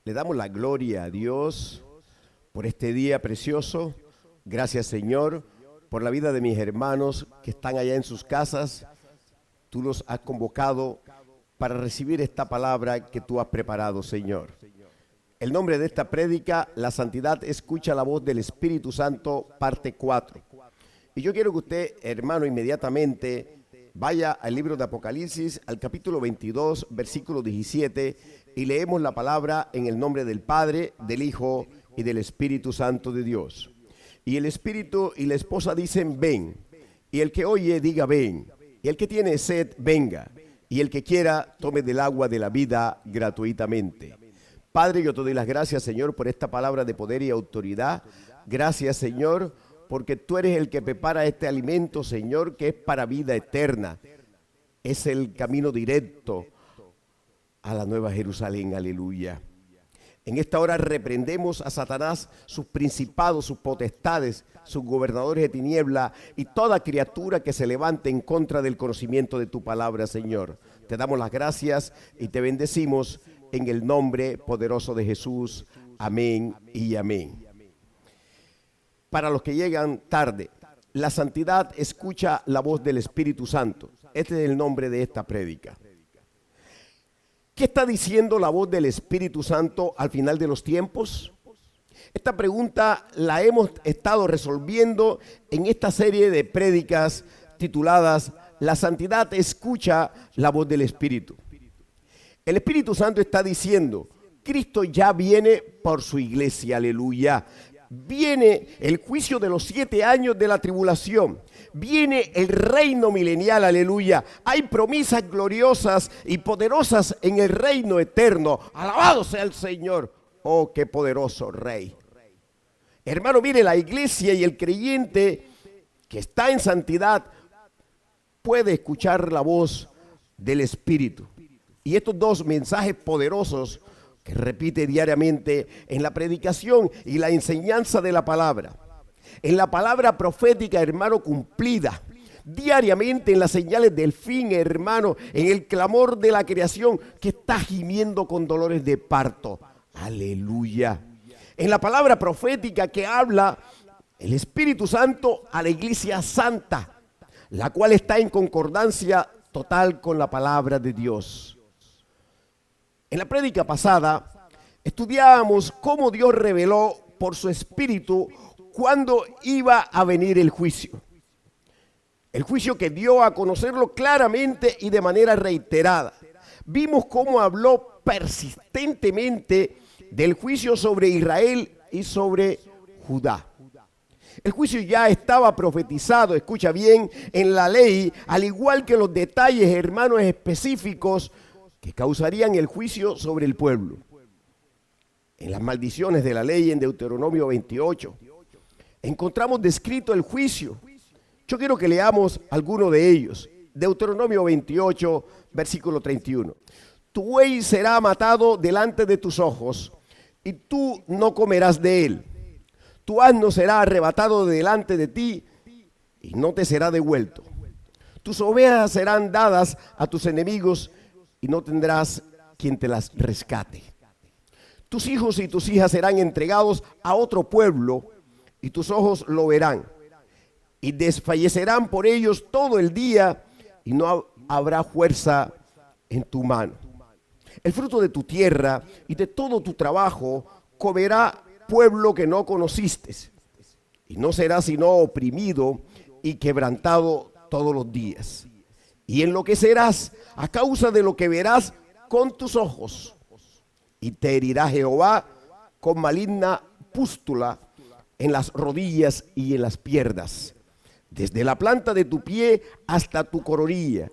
Le damos la gloria a Dios por este día precioso. Gracias, Señor, por la vida de mis hermanos que están allá en sus casas. Tú los has convocado para recibir esta palabra que tú has preparado, Señor. El nombre de esta prédica, La Santidad Escucha la Voz del Espíritu Santo, parte 4. Y yo quiero que usted, hermano, inmediatamente vaya al libro de Apocalipsis, al capítulo 22, versículo 17, y leemos la palabra en el nombre del Padre, del Hijo y del Espíritu Santo de Dios. Y el Espíritu y la esposa dicen, ven. Y el que oye, diga, ven. Y el que tiene sed, venga. Y el que quiera, tome del agua de la vida gratuitamente. Padre, yo te doy las gracias, Señor, por esta palabra de poder y autoridad. Gracias, Señor, porque tú eres el que prepara este alimento, Señor, que es para vida eterna. Es el camino directo a la Nueva Jerusalén, aleluya. En esta hora reprendemos a Satanás, sus principados, sus potestades, sus gobernadores de tiniebla y toda criatura que se levante en contra del conocimiento de tu palabra, Señor. Te damos las gracias y te bendecimos en el nombre poderoso de Jesús. Amén y amén. Para los que llegan tarde, la santidad escucha la voz del Espíritu Santo. Este es el nombre de esta prédica. ¿Qué está diciendo la voz del Espíritu Santo al final de los tiempos? Esta pregunta la hemos estado resolviendo en esta serie de prédicas tituladas La Santidad Escucha la Voz del Espíritu. El Espíritu Santo está diciendo, Cristo ya viene por su iglesia, aleluya. Viene el juicio de los 7 años de la tribulación. Viene el reino milenial, aleluya. Hay promesas gloriosas y poderosas en el reino eterno. Alabado sea el Señor. Oh, qué poderoso Rey. Hermano, mire, la iglesia y el creyente que está en santidad puede escuchar la voz del Espíritu. Y estos dos mensajes poderosos que repite diariamente en la predicación y la enseñanza de la palabra. En la palabra profética, hermano, cumplida. Diariamente en las señales del fin, hermano, en el clamor de la creación que está gimiendo con dolores de parto. Aleluya. En la palabra profética que habla el Espíritu Santo a la iglesia santa, la cual está en concordancia total con la palabra de Dios. En la prédica pasada estudiábamos cómo Dios reveló por su Espíritu cuándo iba a venir el juicio. El juicio que dio a conocerlo claramente y de manera reiterada. Vimos cómo habló persistentemente del juicio sobre Israel y sobre Judá. El juicio ya estaba profetizado, escucha bien, en la ley, al igual que los detalles, hermanos, específicos que causarían el juicio sobre el pueblo. En las maldiciones de la ley en Deuteronomio 28, encontramos descrito el juicio. Yo quiero que leamos alguno de ellos. Deuteronomio 28, versículo 31. Tu buey será matado delante de tus ojos, y tú no comerás de él. Tu asno será arrebatado delante de ti, y no te será devuelto. Tus ovejas serán dadas a tus enemigos, y no tendrás quien te las rescate. Tus hijos y tus hijas serán entregados a otro pueblo, y tus ojos lo verán, y desfallecerán por ellos todo el día, y no habrá fuerza en tu mano. El fruto de tu tierra y de todo tu trabajo comerá pueblo que no conociste, y no será sino oprimido y quebrantado todos los días. Y enloquecerás a causa de lo que verás con tus ojos, y te herirá Jehová con maligna pústula en las rodillas y en las piernas, desde la planta de tu pie hasta tu coronilla,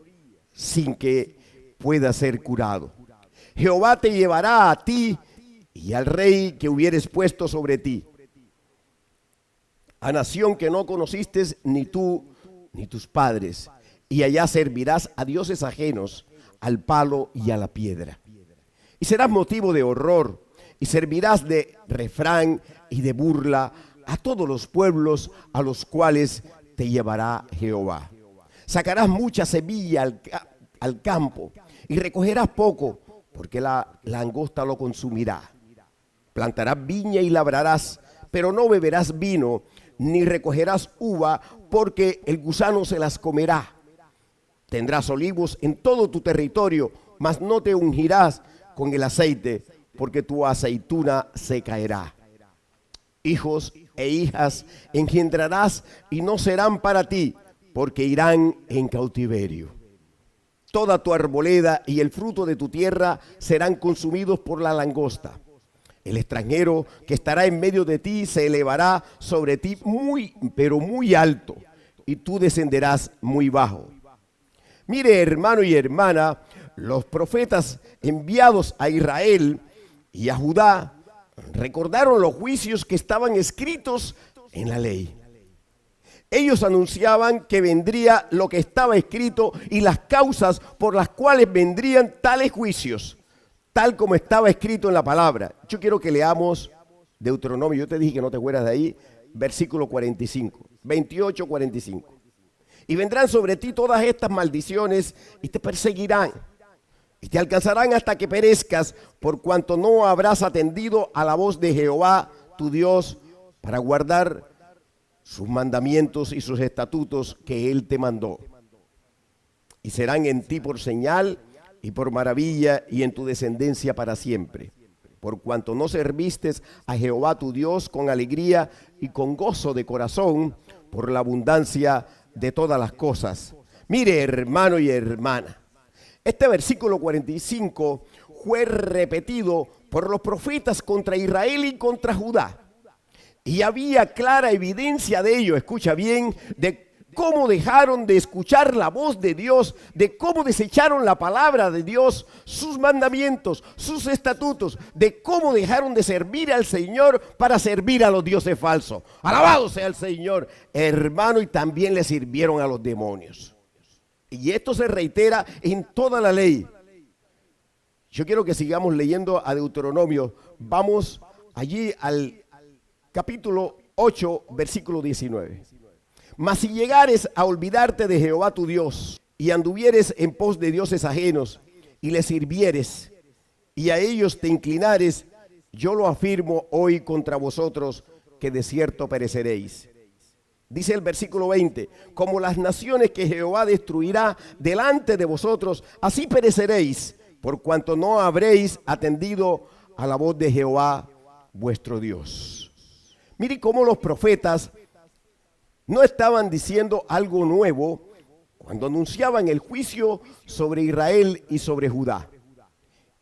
sin que pueda ser curado. Jehová te llevará a ti y al rey que hubieres puesto sobre ti, a nación que no conociste ni tú ni tus padres, y allá servirás a dioses ajenos, al palo y a la piedra. Y serás motivo de horror, y servirás de refrán y de burla a todos los pueblos a los cuales te llevará Jehová. Sacarás mucha semilla al campo, y recogerás poco, porque la langosta lo consumirá. Plantarás viña y labrarás, pero no beberás vino, ni recogerás uva, porque el gusano se las comerá. Tendrás olivos en todo tu territorio, mas no te ungirás con el aceite, porque tu aceituna se caerá. Hijos e hijas engendrarás y no serán para ti, porque irán en cautiverio. Toda tu arboleda y el fruto de tu tierra serán consumidos por la langosta. El extranjero que estará en medio de ti se elevará sobre ti pero muy alto, y tú descenderás muy bajo. Mire, hermano y hermana, los profetas enviados a Israel y a Judá recordaron los juicios que estaban escritos en la ley. Ellos anunciaban que vendría lo que estaba escrito y las causas por las cuales vendrían tales juicios, tal como estaba escrito en la palabra. Yo quiero que leamos Deuteronomio, yo te dije que no te fueras de ahí, versículo 45, 28, 45. Y vendrán sobre ti todas estas maldiciones y te perseguirán y te alcanzarán hasta que perezcas, por cuanto no habrás atendido a la voz de Jehová tu Dios para guardar sus mandamientos y sus estatutos que Él te mandó. Y serán en ti por señal y por maravilla y en tu descendencia para siempre, por cuanto no serviste a Jehová tu Dios con alegría y con gozo de corazón por la abundancia de todas las cosas. Mire, hermano y hermana, este versículo 45 fue repetido por los profetas contra Israel y contra Judá. Y había clara evidencia de ello, escucha bien, de cómo dejaron de escuchar la voz de Dios, de cómo desecharon la palabra de Dios, sus mandamientos, sus estatutos, de cómo dejaron de servir al Señor para servir a los dioses falsos. Alabado sea el Señor, hermano, y también le sirvieron a los demonios. Y esto se reitera en toda la ley. Yo quiero que sigamos leyendo a Deuteronomio. Vamos allí al capítulo 8, versículo 19. Mas si llegares a olvidarte de Jehová tu Dios y anduvieres en pos de dioses ajenos y les sirvieres y a ellos te inclinares, yo lo afirmo hoy contra vosotros que de cierto pereceréis. Dice el versículo 20, como las naciones que Jehová destruirá delante de vosotros, así pereceréis, por cuanto no habréis atendido a la voz de Jehová vuestro Dios. Mire cómo los profetas no estaban diciendo algo nuevo cuando anunciaban el juicio sobre Israel y sobre Judá.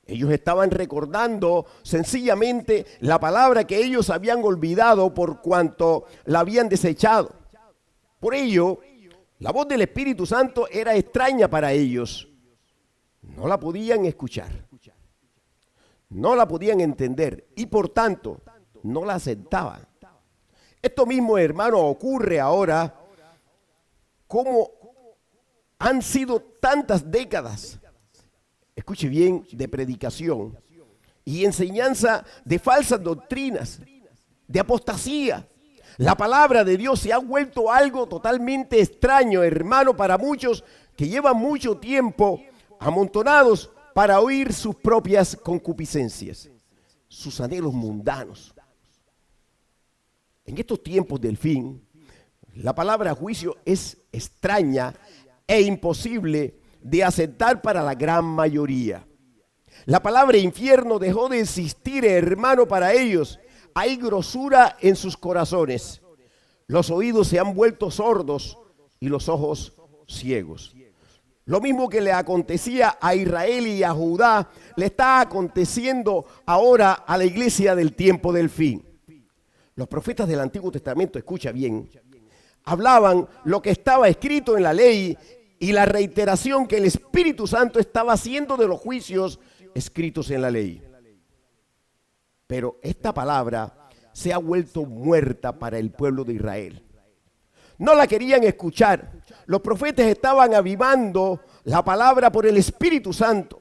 Ellos estaban recordando sencillamente la palabra que ellos habían olvidado por cuanto la habían desechado. Por ello, la voz del Espíritu Santo era extraña para ellos. No la podían escuchar, no la podían entender y por tanto no la aceptaban. Esto mismo, hermano, ocurre ahora, como han sido tantas décadas, escuche bien, de predicación y enseñanza de falsas doctrinas, de apostasía. La palabra de Dios se ha vuelto algo totalmente extraño, hermano, para muchos que llevan mucho tiempo amontonados para oír sus propias concupiscencias, sus anhelos mundanos. En estos tiempos del fin, la palabra juicio es extraña e imposible de aceptar para la gran mayoría. La palabra infierno dejó de existir, hermano, para ellos. Hay grosura en sus corazones. Los oídos se han vuelto sordos y los ojos ciegos. Lo mismo que le acontecía a Israel y a Judá, le está aconteciendo ahora a la iglesia del tiempo del fin. Los profetas del Antiguo Testamento, escucha bien, hablaban lo que estaba escrito en la ley y la reiteración que el Espíritu Santo estaba haciendo de los juicios escritos en la ley. Pero esta palabra se ha vuelto muerta para el pueblo de Israel. No la querían escuchar. Los profetas estaban avivando la palabra por el Espíritu Santo.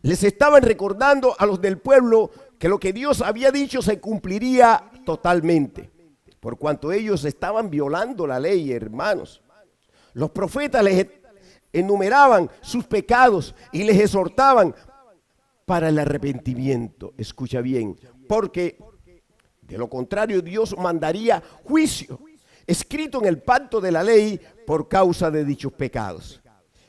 Les estaban recordando a los del pueblo que lo que Dios había dicho se cumpliría totalmente, por cuanto ellos estaban violando la ley, hermanos. Los profetas les enumeraban sus pecados y les exhortaban para el arrepentimiento. Escucha bien, porque De lo contrario, Dios mandaría juicio, escrito en el pacto de la ley, por causa de dichos pecados.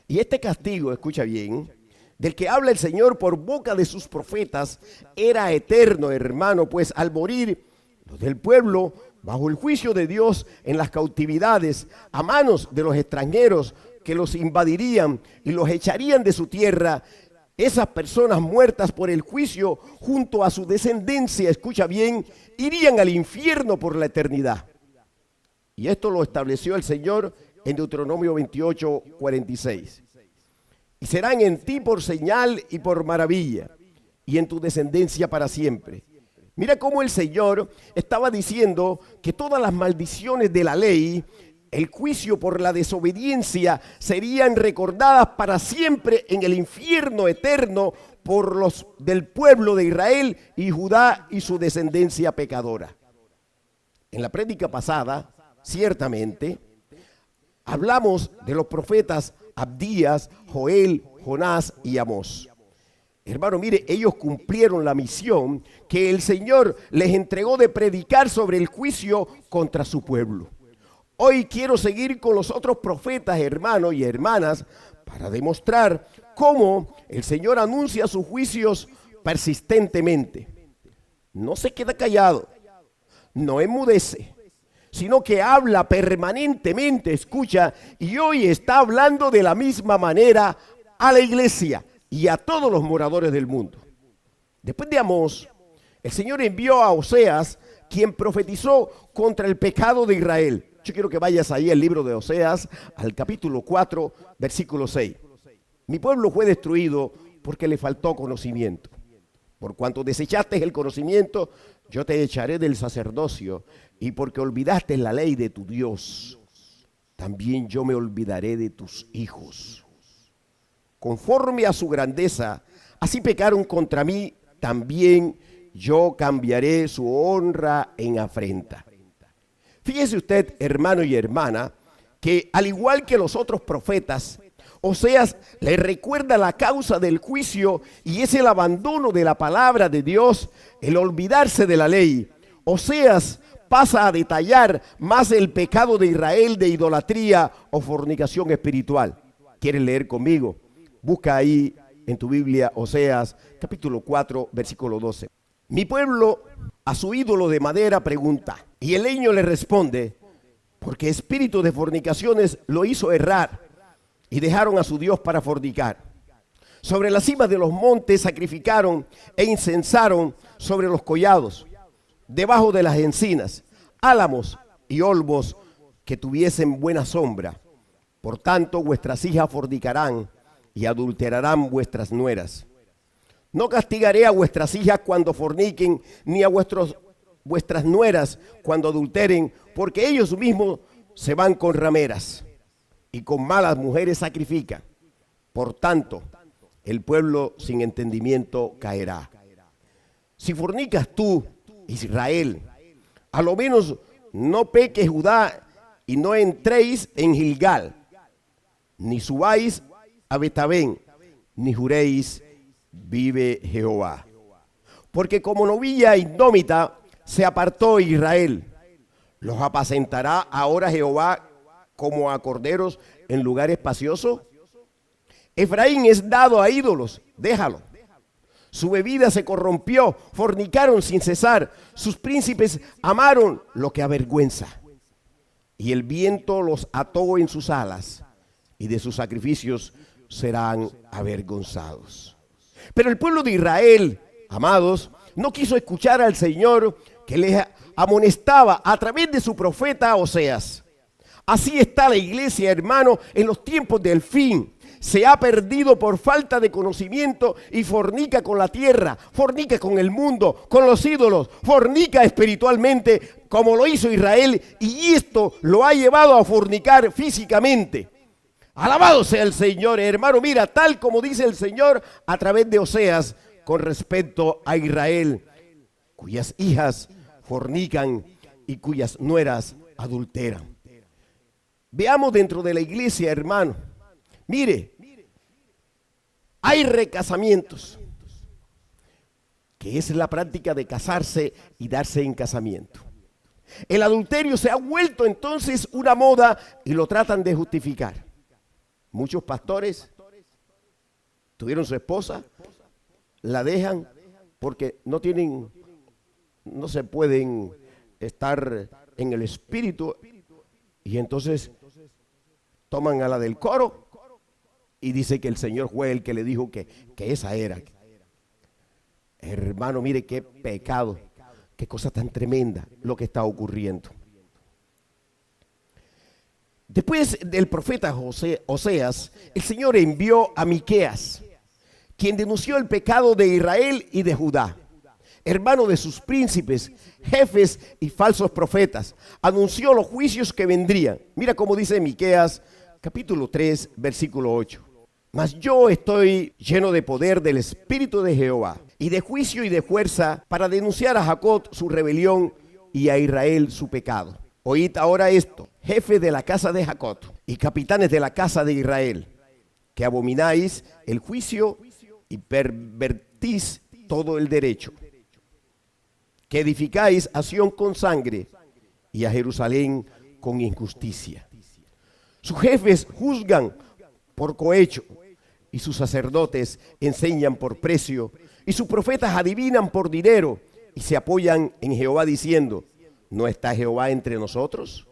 Y este castigo, escucha bien, del que habla el Señor por boca de sus profetas, era eterno, hermano, pues al morir los del pueblo, bajo el juicio de Dios en las cautividades, a manos de los extranjeros que los invadirían y los echarían de su tierra, esas personas muertas por el juicio junto a su descendencia, escucha bien, irían al infierno por la eternidad. Y esto lo estableció el Señor en Deuteronomio 28, 46. Y serán en ti por señal y por maravilla, y en tu descendencia para siempre. Mira cómo el Señor estaba diciendo que todas las maldiciones de la ley, el juicio por la desobediencia, serían recordadas para siempre en el infierno eterno por los del pueblo de Israel y Judá y su descendencia pecadora. En la prédica pasada, ciertamente, hablamos de los profetas Abdías, Joel, Jonás y Amós. Hermano, mire, ellos cumplieron la misión que el Señor les entregó de predicar sobre el juicio contra su pueblo. Hoy quiero seguir con los otros profetas, hermanos y hermanas, para demostrar cómo el Señor anuncia sus juicios persistentemente. No se queda callado, no enmudece, sino que habla permanentemente, escucha, y hoy está hablando de la misma manera a la iglesia y a todos los moradores del mundo. Después de Amós, el Señor envió a Oseas, quien profetizó contra el pecado de Israel. Yo quiero que vayas ahí al libro de Oseas, al capítulo 4, versículo 6. Mi pueblo fue destruido porque le faltó conocimiento. Por cuanto desechaste el conocimiento, yo te echaré del sacerdocio, y porque olvidaste la ley de tu Dios, también yo me olvidaré de tus hijos. Conforme a su grandeza, así pecaron contra mí, también yo cambiaré su honra en afrenta. Fíjese usted, hermano y hermana, que al igual que los otros profetas, Oseas le recuerda la causa del juicio y es el abandono de la palabra de Dios, el olvidarse de la ley. Oseas pasa a detallar más el pecado de Israel de idolatría o fornicación espiritual. ¿Quieres leer conmigo? Busca ahí en tu Biblia Oseas capítulo 4, versículo 12. Mi pueblo a su ídolo de madera pregunta, y el leño le responde, porque espíritu de fornicaciones lo hizo errar, y dejaron a su Dios para fornicar. Sobre las cimas de los montes sacrificaron e incensaron sobre los collados, debajo de las encinas, álamos y olmos que tuviesen buena sombra. Por tanto, vuestras hijas fornicarán y adulterarán vuestras nueras. No castigaré a vuestras hijas cuando forniquen, ni a vuestras nueras cuando adulteren, porque ellos mismos se van con rameras y con malas mujeres sacrifican. Por tanto, el pueblo sin entendimiento caerá. Si fornicas tú, Israel, a lo menos no peque Judá y no entréis en Gilgal, ni subáis a Betabén, ni juréis, vive Jehová. Porque como novilla indómita se apartó Israel. ¿Los apacentará ahora Jehová como a corderos en lugar espacioso? Efraín es dado a ídolos, déjalo. Su bebida se corrompió, fornicaron sin cesar. Sus príncipes amaron lo que avergüenza. Y el viento los ató en sus alas, y de sus sacrificios serán avergonzados. Pero el pueblo de Israel, amados, no quiso escuchar al Señor que les amonestaba a través de su profeta Oseas. Así está la iglesia, hermano, en los tiempos del fin. Se ha perdido por falta de conocimiento y fornica con la tierra, fornica con el mundo, con los ídolos, fornica espiritualmente como lo hizo Israel, y esto lo ha llevado a fornicar físicamente. Alabado sea el Señor, hermano. Mira, tal como dice el Señor a través de Oseas con respecto a Israel, cuyas hijas fornican y cuyas nueras adulteran. Veamos dentro de la iglesia, hermano. Mire, hay recasamientos. que es la práctica de casarse y darse en casamiento. El adulterio se ha vuelto entonces una moda y lo tratan de justificar. Muchos pastores tuvieron su esposa, la dejan porque no se pueden estar en el espíritu, y entonces toman a la del coro y dice que el Señor fue el que le dijo que esa era. Hermano, mire qué pecado, qué cosa tan tremenda lo que está ocurriendo. Después del profeta Oseas, el Señor envió a Miqueas, quien denunció el pecado de Israel y de Judá, hermano de sus príncipes, jefes y falsos profetas. Anunció los juicios que vendrían. Mira cómo dice Miqueas, capítulo 3, versículo 8. Mas yo estoy lleno de poder del Espíritu de Jehová, y de juicio y de fuerza, para denunciar a Jacob su rebelión y a Israel su pecado. Oíd ahora esto, jefes de la casa de Jacob y capitanes de la casa de Israel, que abomináis el juicio y pervertís todo el derecho, que edificáis a Sión con sangre y a Jerusalén con injusticia. Sus jefes juzgan por cohecho, y sus sacerdotes enseñan por precio, y sus profetas adivinan por dinero, y se apoyan en Jehová diciendo: ¿no está Jehová entre nosotros?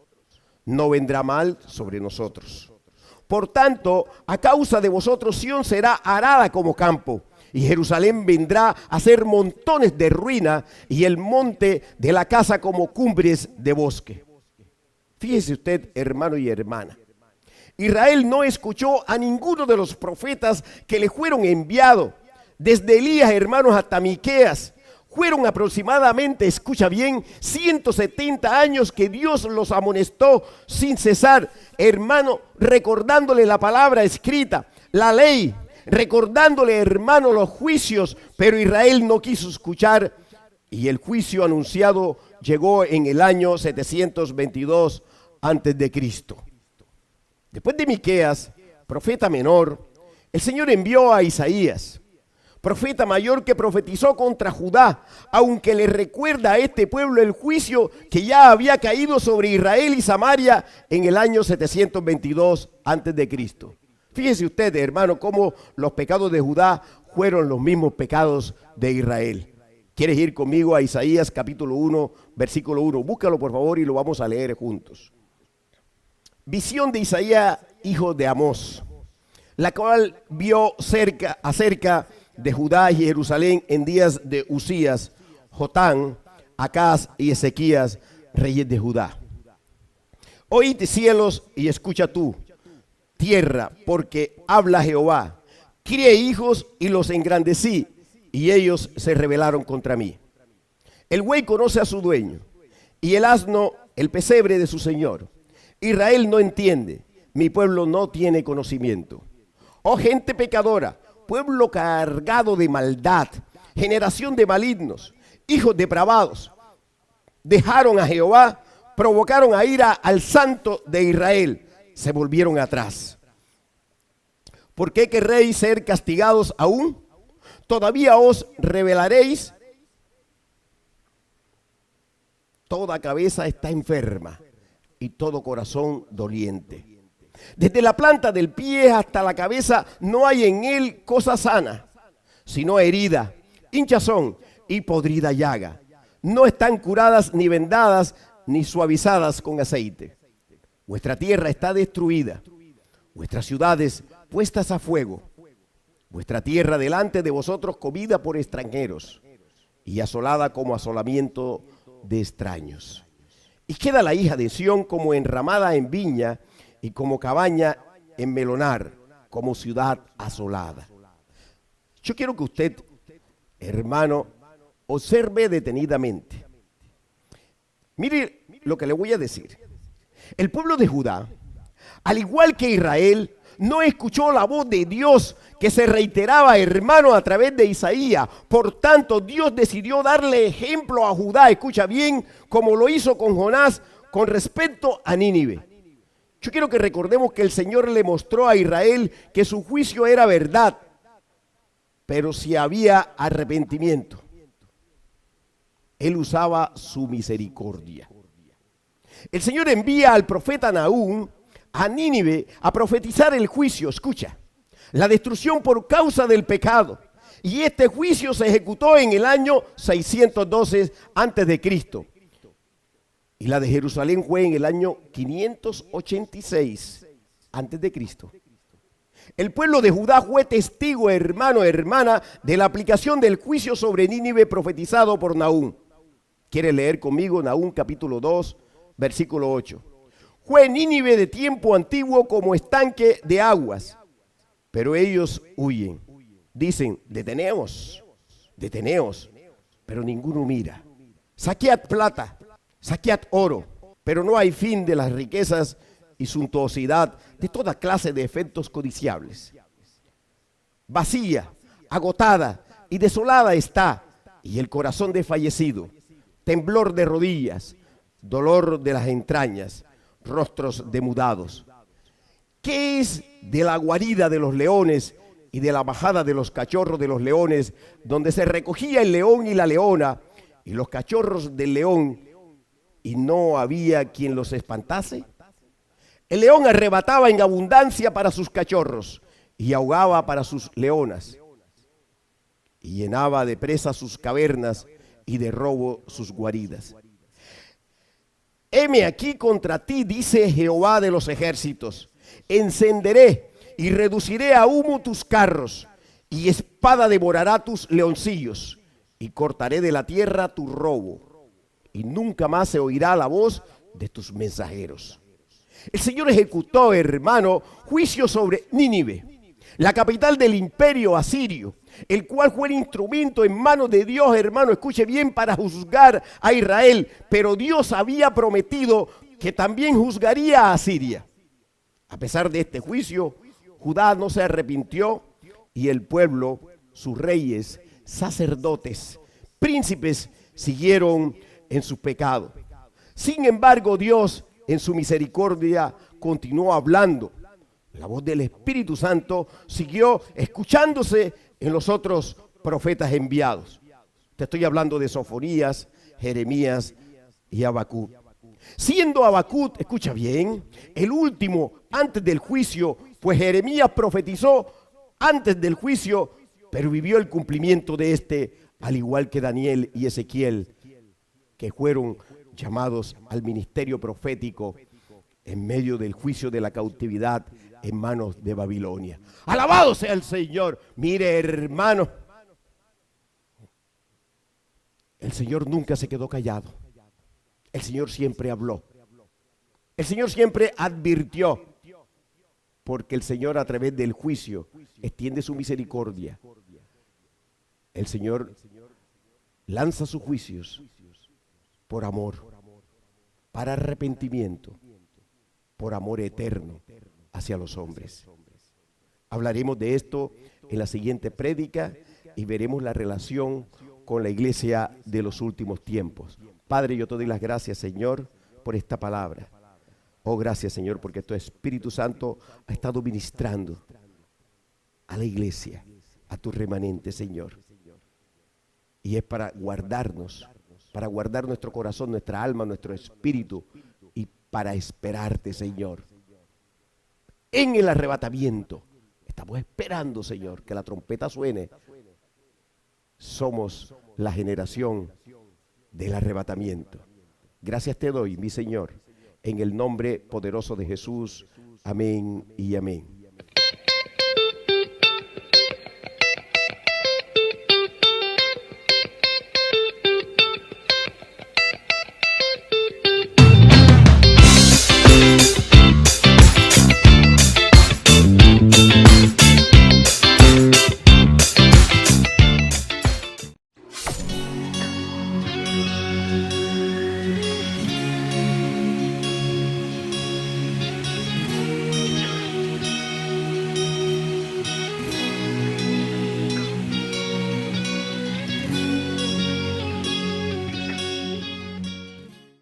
No vendrá mal sobre nosotros. Por tanto, a causa de vosotros Sión será arada como campo, y Jerusalén vendrá a ser montones de ruina, y el monte de la casa como cumbres de bosque. Fíjese usted, hermano y hermana, Israel no escuchó a ninguno de los profetas que le fueron enviados. Desde Elías, hermanos, hasta Miqueas, fueron aproximadamente, escucha bien, 170 años que Dios los amonestó sin cesar, hermano, recordándole la palabra escrita, la ley, recordándole, hermano, los juicios, pero Israel no quiso escuchar, y el juicio anunciado llegó en el año 722 antes de Cristo. Después de Miqueas, profeta menor, el Señor envió a Isaías, profeta mayor, que profetizó contra Judá, aunque le recuerda a este pueblo el juicio que ya había caído sobre Israel y Samaria en el año 722 antes de Cristo. Fíjese usted, hermano, cómo los pecados de Judá fueron los mismos pecados de Israel. ¿Quieres ir conmigo a Isaías capítulo 1, versículo 1? Búscalo por favor y lo vamos a leer juntos. Visión de Isaías, hijo de Amós, la cual vio acerca de Judá y Jerusalén en días de Usías, Jotán, Acaz y Ezequías, reyes de Judá. Oíd cielos y escucha tú, tierra, porque habla Jehová. Crié hijos y los engrandecí, y ellos se rebelaron contra mí. El buey conoce a su dueño, y el asno el pesebre de su señor. Israel no entiende, mi pueblo no tiene conocimiento. Oh gente pecadora, pueblo cargado de maldad, generación de malignos, hijos depravados, dejaron a Jehová, provocaron a ira al Santo de Israel, se volvieron atrás. ¿Por qué querréis ser castigados aún? ¿Todavía os rebelaréis? Toda cabeza está enferma y todo corazón doliente. Desde la planta del pie hasta la cabeza no hay en él cosa sana, sino herida, hinchazón y podrida llaga. No están curadas ni vendadas ni suavizadas con aceite. Vuestra tierra está destruida, vuestras ciudades puestas a fuego, vuestra tierra delante de vosotros comida por extranjeros y asolada como asolamiento de extraños. Y queda la hija de Sión como enramada en viña y como cabaña en melonar, como ciudad asolada. Yo quiero que usted, hermano, observe detenidamente. Mire lo que le voy a decir. El pueblo de Judá, al igual que Israel, no escuchó la voz de Dios que se reiteraba, hermano, a través de Isaías. Por tanto, Dios decidió darle ejemplo a Judá, escucha bien, como lo hizo con Jonás con respecto a Nínive. Yo quiero que recordemos que el Señor le mostró a Israel que su juicio era verdad, pero si había arrepentimiento. Él usaba su misericordia. El Señor envía al profeta Nahum a Nínive a profetizar el juicio, escucha, la destrucción por causa del pecado. Y este juicio se ejecutó en el año 612 antes de Cristo. Y la de Jerusalén fue en el año 586 antes de Cristo. El pueblo de Judá fue testigo, hermano, hermana, de la aplicación del juicio sobre Nínive profetizado por Nahum. ¿Quiere leer conmigo Nahum capítulo 2, versículo 8? Fue Nínive de tiempo antiguo como estanque de aguas, pero ellos huyen. Dicen, deteneos, pero ninguno mira. Saquead plata, saquead oro, pero no hay fin de las riquezas y suntuosidad de toda clase de efectos codiciables. Vacía, agotada y desolada está, y el corazón desfallecido, temblor de rodillas, dolor de las entrañas, rostros demudados. ¿Qué es de la guarida de los leones y de la majada de los cachorros de los leones, donde se recogía el león y la leona y los cachorros del león, y no había quien los espantase? El león arrebataba en abundancia para sus cachorros y ahogaba para sus leonas, y llenaba de presa sus cavernas y de robo sus guaridas. Heme aquí contra ti, dice Jehová de los ejércitos, encenderé y reduciré a humo tus carros, y espada devorará tus leoncillos, y cortaré de la tierra tu robo, y nunca más se oirá la voz de tus mensajeros. El Señor ejecutó, hermano, juicio sobre Nínive, la capital del imperio asirio, el cual fue el instrumento en manos de Dios, hermano, escuche bien, para juzgar a Israel. Pero Dios había prometido que también juzgaría a Asiria. A pesar de este juicio, Judá no se arrepintió, y el pueblo, sus reyes, sacerdotes, príncipes, siguieron en su pecado. Sin embargo, Dios, en su misericordia, continuó hablando. La voz del Espíritu Santo siguió escuchándose en los otros profetas enviados. Te estoy hablando de Sofonías, Jeremías y Habacuc. Siendo Habacuc, escucha bien, el último antes del juicio, pues Jeremías profetizó antes del juicio, pero vivió el cumplimiento de este, al igual que Daniel y Ezequiel, que fueron llamados al ministerio profético en medio del juicio de la cautividad en manos de Babilonia. Alabado sea el Señor. Mire, hermano, el Señor nunca se quedó callado. El Señor siempre habló. El Señor siempre advirtió, porque el Señor, a través del juicio, extiende su misericordia. El Señor lanza sus juicios por amor, para arrepentimiento, por amor eterno hacia los hombres. Hablaremos de esto en la siguiente prédica y veremos la relación con la iglesia de los últimos tiempos. Padre, yo te doy las gracias, Señor, por esta palabra. Oh, gracias, Señor, porque tu Espíritu Santo ha estado ministrando a la iglesia, a tu remanente, Señor. Y es para guardarnos, para guardar nuestro corazón, nuestra alma, nuestro espíritu, y para esperarte, Señor. En el arrebatamiento, estamos esperando, Señor, que la trompeta suene. Somos la generación del arrebatamiento. Gracias te doy, mi Señor, en el nombre poderoso de Jesús. Amén y amén.